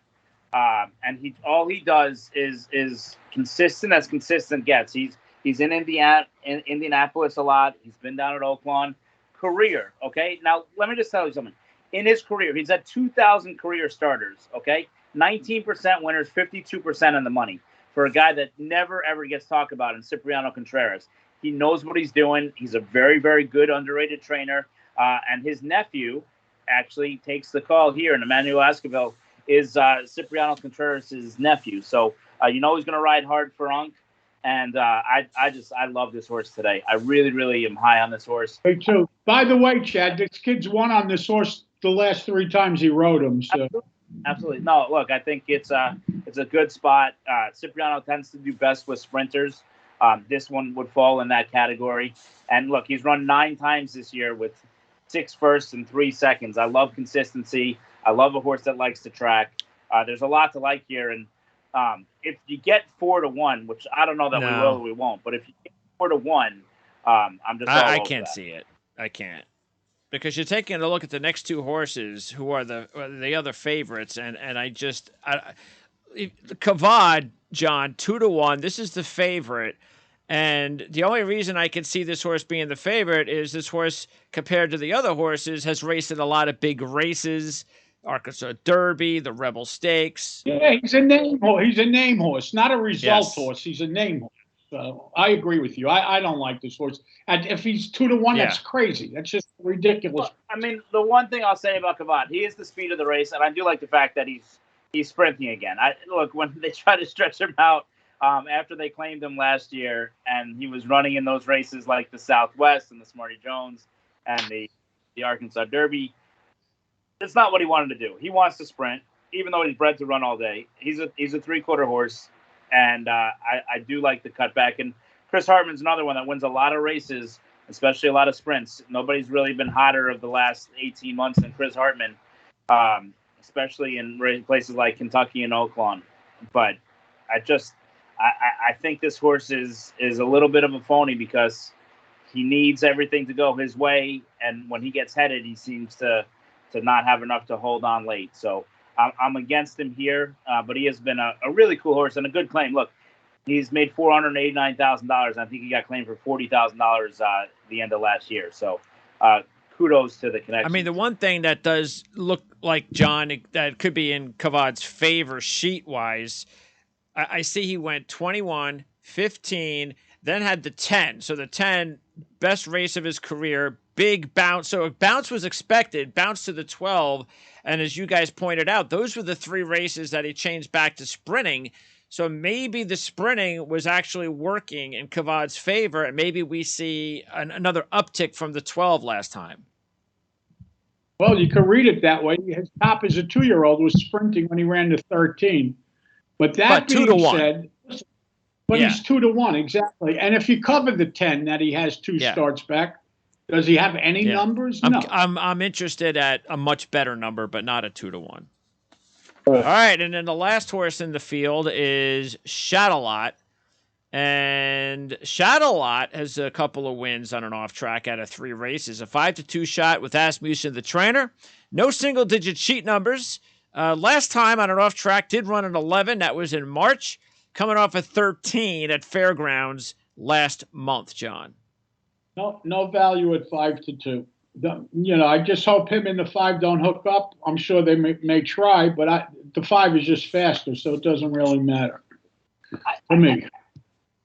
and all he does is consistent as consistent gets. He's in Indianapolis a lot. He's been down at Oaklawn. Career, okay. Now let me just tell you something. In his career, he's had 2,000 career starters. Okay, 19% winners, 52% on the money for a guy that never ever gets talked about in Cipriano Contreras. He knows what he's doing. He's a very, very good, underrated trainer. And his nephew actually takes the call here. And Emmanuel Esquivel is Cipriano Contreras' nephew. So he's going to ride hard for Unk. And I love this horse today. I really, really am high on this horse. Me too. By the way, Chad, this kid's won on this horse the last 3 times he rode him. So. Absolutely. No, look, I think it's a good spot. Cipriano tends to do best with sprinters. This one would fall in that category. And look, he's run 9 times this year with 6 firsts and 3 seconds. I love consistency. I love a horse that likes to track. There's a lot to like here. And if you get 4-1, which I don't know that we will or we won't, but if you get 4-1, I'm just I can't see it. I can't. Because you're taking a look at the next 2 horses who are the other favorites. And Kavad, John, 2-1. This is the favorite. And the only reason I can see this horse being the favorite is this horse, compared to the other horses, has raced in a lot of big races, Arkansas Derby, the Rebel Stakes. Yeah, he's a name horse, not a result horse. He's a name horse. So I agree with you. I don't like this horse. And if he's 2-1, that's crazy. That's just ridiculous. Well, I mean, the one thing I'll say about Kavad, he is the speed of the race, and I do like the fact that he's sprinting again. Look, when they try to stretch him out, after they claimed him last year, and he was running in those races like the Southwest and the Smarty Jones and the Arkansas Derby. It's not what he wanted to do. He wants to sprint, even though he's bred to run all day. He's a 3/4 horse, and I do like the cutback. And Chris Hartman's another one that wins a lot of races, especially a lot of sprints. Nobody's really been hotter of the last 18 months than Chris Hartman, especially in places like Kentucky and Oaklawn. But I think this horse is a little bit of a phony because he needs everything to go his way, and when he gets headed, he seems to not have enough to hold on late. So I'm against him here, but he has been a really cool horse and a good claim. Look, he's made $489,000. I think he got claimed for $40,000 the end of last year. So kudos to the connection. I mean, the one thing that does look like, John, that could be in Kavad's favor sheet-wise, I see he went 21, 15, then had the 10. So the 10, best race of his career, big bounce. So a bounce was expected, bounce to the 12. And as you guys pointed out, those were the 3 races that he changed back to sprinting. So maybe the sprinting was actually working in Kavad's favor, and maybe we see another uptick from the 12 last time. Well, you could read it that way. His top as a 2-year-old was sprinting when he ran to 13. But that being said, he's 2-1, exactly. And if you cover the 10 that he has 2 starts back, does he have any numbers? No. I'm interested at a much better number, but not a 2-1. All right, and then the last horse in the field is Shadowlot. And Shadowlot has a couple of wins on an off track out of 3 races. A 5-2 shot with Asmussen, the trainer. No single-digit sheet numbers. Last time on an off track did run an 11. That was in March, coming off a 13 at Fairgrounds last month, John. No value at 5-2. I just hope him and the 5 don't hook up. I'm sure they may try, but the 5 is just faster, so it doesn't really matter to me.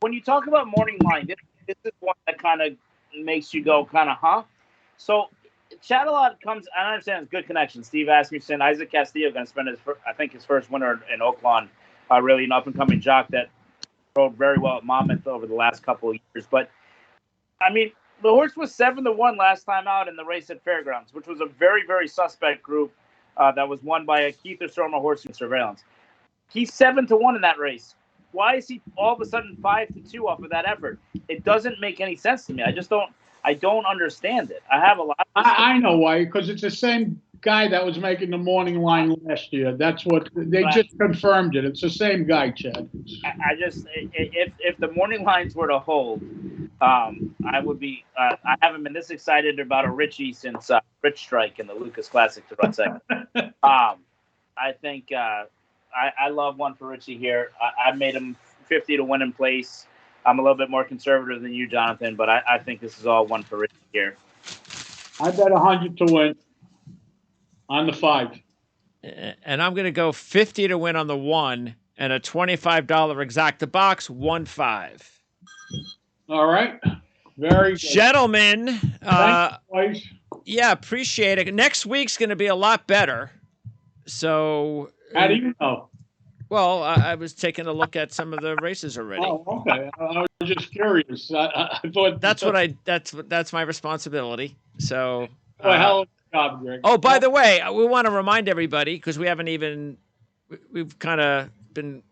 When you talk about morning line, this is one that kind of makes you go kind of, huh? So Shadowlot comes, I understand it's good connection. Steve Asmussen, Isaac Castillo going to spend his first winter in Oaklawn, really an up-and-coming jock that rode very well at Monmouth over the last couple of years. But, I mean, the horse was 7-1 last time out in the race at Fairgrounds, which was a very, very suspect group that was won by a Keith Stormer horse in Surveillance. He's 7-1 in that race. Why is he all of a sudden 5-2 off of that effort? It doesn't make any sense to me. I don't understand it. I have a lot. I know why, because it's the same guy that was making the morning line last year. That's what they just confirmed it. It's the same guy, Chad. I just if the morning lines were to hold, I would be. I haven't been this excited about a Richie since Rich Strike in the Lucas Classic to run second. I think. I love one for Richie here. I made him 50 to win in place. I'm a little bit more conservative than you, Jonathan, but I think this is all one for Richie here. I bet 100 to win on the 5. And I'm going to go 50 to win on the 1 and a $25 exacta box, 1-5. All right. Very good. Gentlemen. Thanks, yeah, appreciate it. Next week's going to be a lot better. So. How do you know? Well, I was taking a look at some of the races already. Oh, okay. I was just curious. I thought that's my responsibility. So, hell of a job, Greg. Oh, by the way, we want to remind everybody because we've kind of been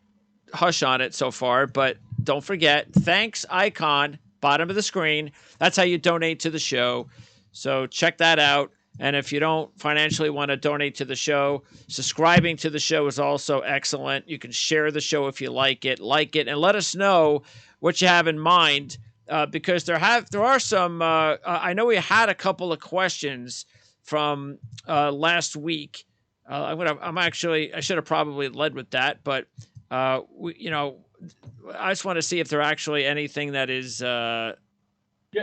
hush on it so far, but don't forget, thanks icon, bottom of the screen. That's how you donate to the show. So check that out. And if you don't financially want to donate to the show, subscribing to the show is also excellent. You can share the show if you like it, and let us know what you have in mind. Because there are some. I know we had a couple of questions from last week. I should have probably led with that, but I just want to see if there actually anything that is.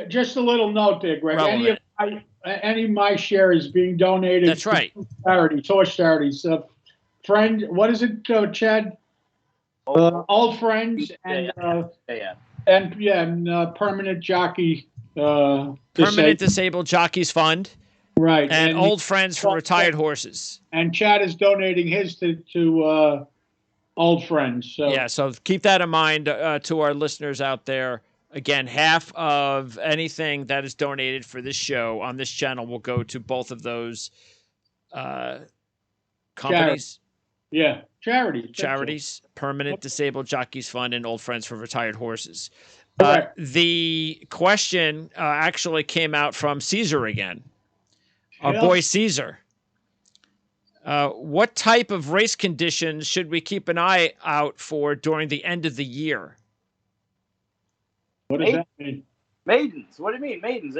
Just a little note there, Greg. Relevant. Any of my share is being donated. That's right. To horse charities. Friend, what is it, Chad? Old Friends and Permanent Jockey. Permanent Disabled Jockeys Fund. Right. And Old Friends for Retired Horses. And Chad is donating his to Old Friends. So keep that in mind to our listeners out there. Again, half of anything that is donated for this show on this channel will go to both of those companies. Yeah, charities. Charities, Permanent Disabled Jockeys Fund, and Old Friends for Retired Horses. Correct. The question actually came out from Caesar again, our Yeah. boy Caesar. What type of race conditions should we keep an eye out for during the end of the year? What does that mean? Maidens. What do you mean, maidens?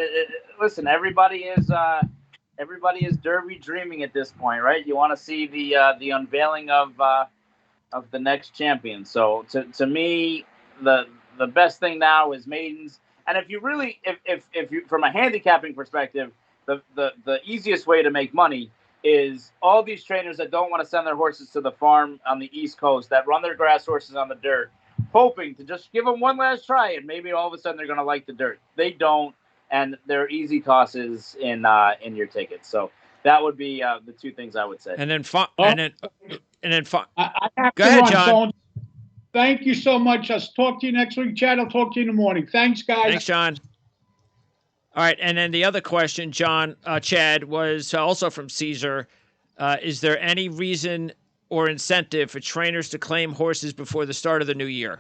Listen, everybody is Derby dreaming at this point, right? You want to see the unveiling of the next champion. So to me, the best thing now is maidens. And if you really, if you from a handicapping perspective, the easiest way to make money is all these trainers that don't want to send their horses to the farm on the East Coast, that run their grass horses on the dirt, hoping to just give them one last try, and maybe all of a sudden they're going to like the dirt. They don't, and they're easy tosses in your tickets. So that would be the two things I would say. And then, I have go to ahead, run, John. Phone. Thank you so much. I'll talk to you next week, Chad. I'll talk to you in the morning. Thanks, guys. Thanks, John. All right, and then the other question, Chad, was also from Caesar. Is there any reason or incentive for trainers to claim horses before the start of the new year?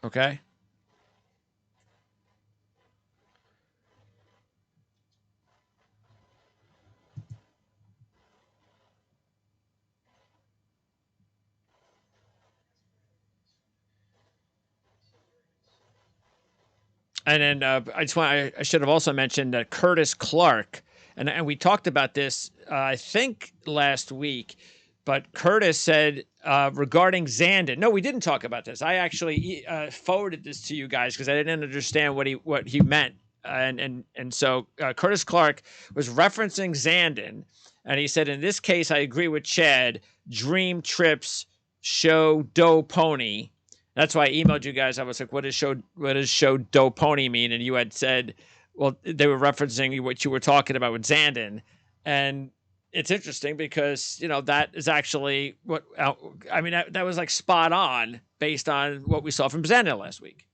Okay. And then I should have also mentioned that Curtis Clark, and we talked about this, I think last week, but Curtis said regarding Zandon. No, we didn't talk about this. I actually forwarded this to you guys because I didn't understand what he meant. And so Curtis Clark was referencing Zandon, and he said, in this case, I agree with Chad. Dream Trips Show Doe Pony. That's why I emailed you guys. I was like, what does show Doe Pony mean? And you had said, well, they were referencing what you were talking about with Zandon. And it's interesting because, that is actually what, I mean, that was like spot on based on what we saw from Zandon last week.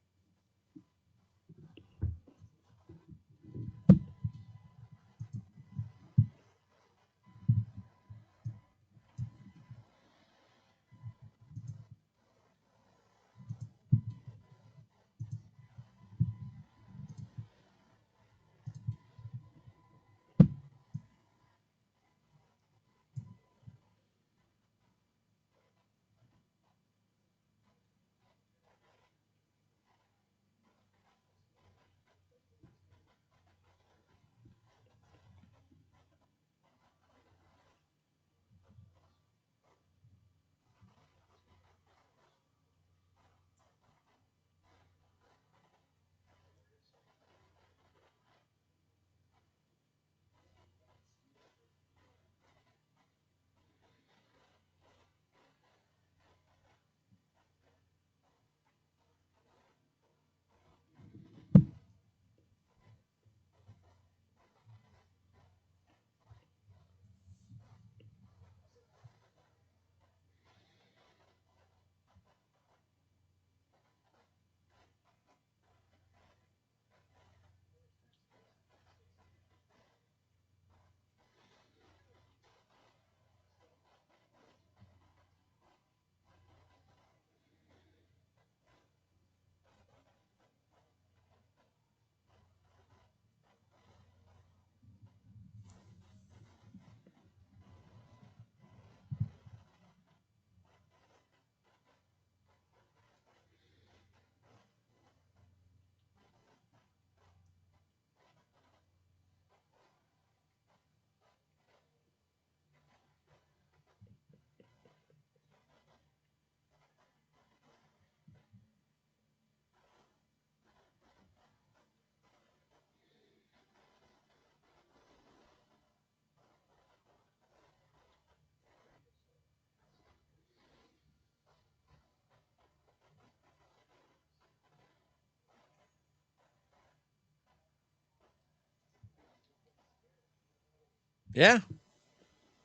Yeah.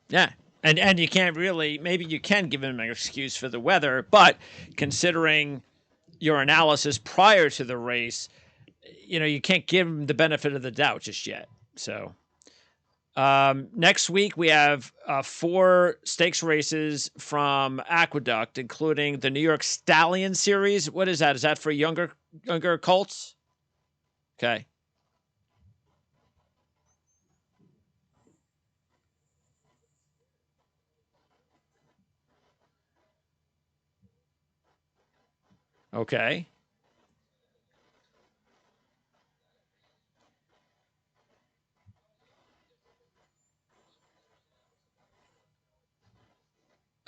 Yeah. And you can't really, maybe you can give him an excuse for the weather, but considering your analysis prior to the race, you can't give him the benefit of the doubt just yet. So next week we have 4 stakes races from Aqueduct, including the New York Stallion Series. What is that? Is that for younger colts? Okay. Okay.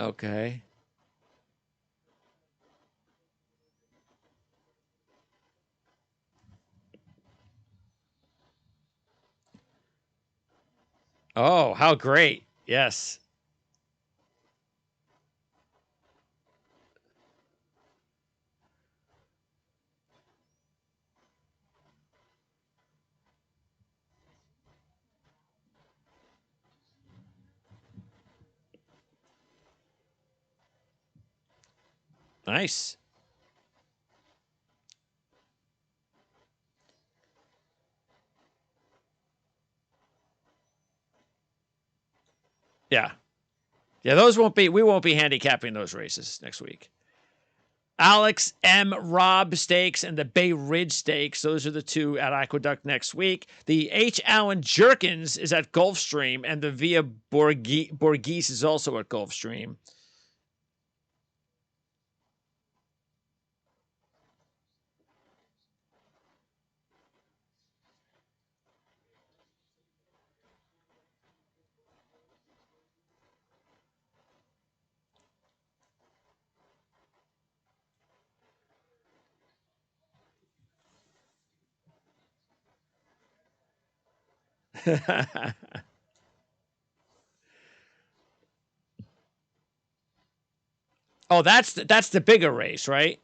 Okay. Oh, how great. Yes. Nice. Yeah. Yeah, we won't be handicapping those races next week. Alex M. Robb Stakes and the Bay Ridge Stakes. Those are the 2 at Aqueduct next week. The H. Allen Jerkins is at Gulfstream, and the Via Borghese is also at Gulfstream. Oh, that's the bigger race, right?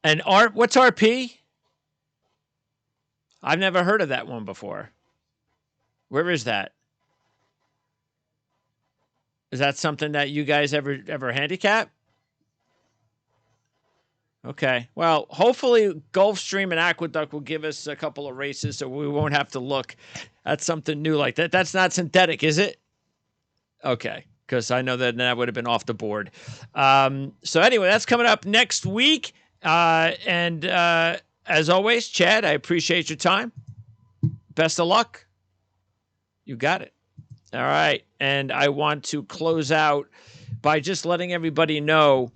And what's RP? I've never heard of that one before. Where is that? Is that something that you guys ever handicap? Okay. Well, hopefully Gulfstream and Aqueduct will give us a couple of races so we won't have to look at something new like that. That's not synthetic, is it? Okay. Because I know that would have been off the board. So anyway, that's coming up next week. And as always, Chad, I appreciate your time. Best of luck. You got it. All right. And I want to close out by just letting everybody know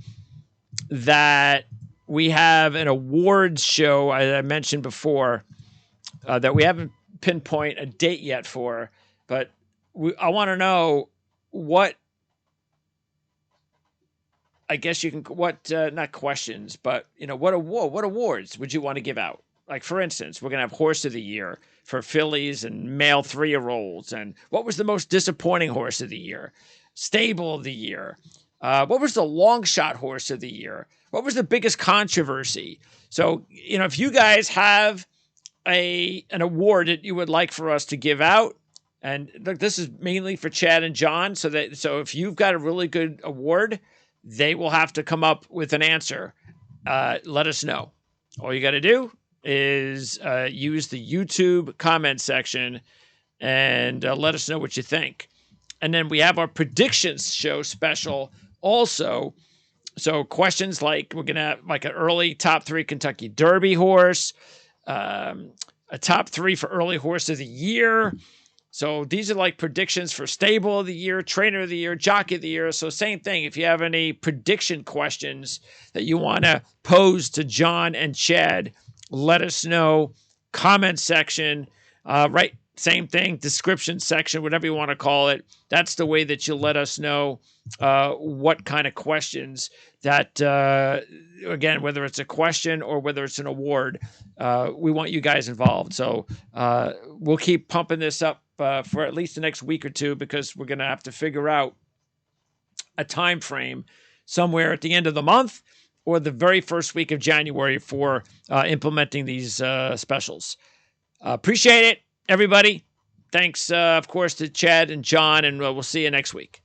that we have an awards show, as I mentioned before, that we haven't pinpoint a date yet for, but I want to know what, I guess you can, not questions, but what awards would you want to give out? Like, for instance, we're going to have Horse of the Year for fillies and male 3-year-olds. And what was the most disappointing Horse of the Year? Stable of the Year. What was the long shot Horse of the Year? What was the biggest controversy? So, if you guys have an award that you would like for us to give out, and look, this is mainly for Chad and John, so if you've got a really good award, they will have to come up with an answer. Let us know. All you got to do is use the YouTube comment section and let us know what you think. And then we have our predictions show special also. So questions like, we're going to have like an early top 3 Kentucky Derby horse, a top 3 for early Horse of the Year, So these are like predictions for stable of the year, trainer of the year, jockey of the year. So same thing. If you have any prediction questions that you want to pose to John and Chad, let us know. Comment section, right? Same thing, description section, whatever you want to call it. That's the way that you'll let us know what kind of questions that, again, whether it's a question or whether it's an award, we want you guys involved. So we'll keep pumping this up for at least the next week or two, because we're going to have to figure out a time frame somewhere at the end of the month or the very first week of January for implementing these specials. Appreciate it, everybody. Thanks, of course, to Chad and John, and we'll see you next week.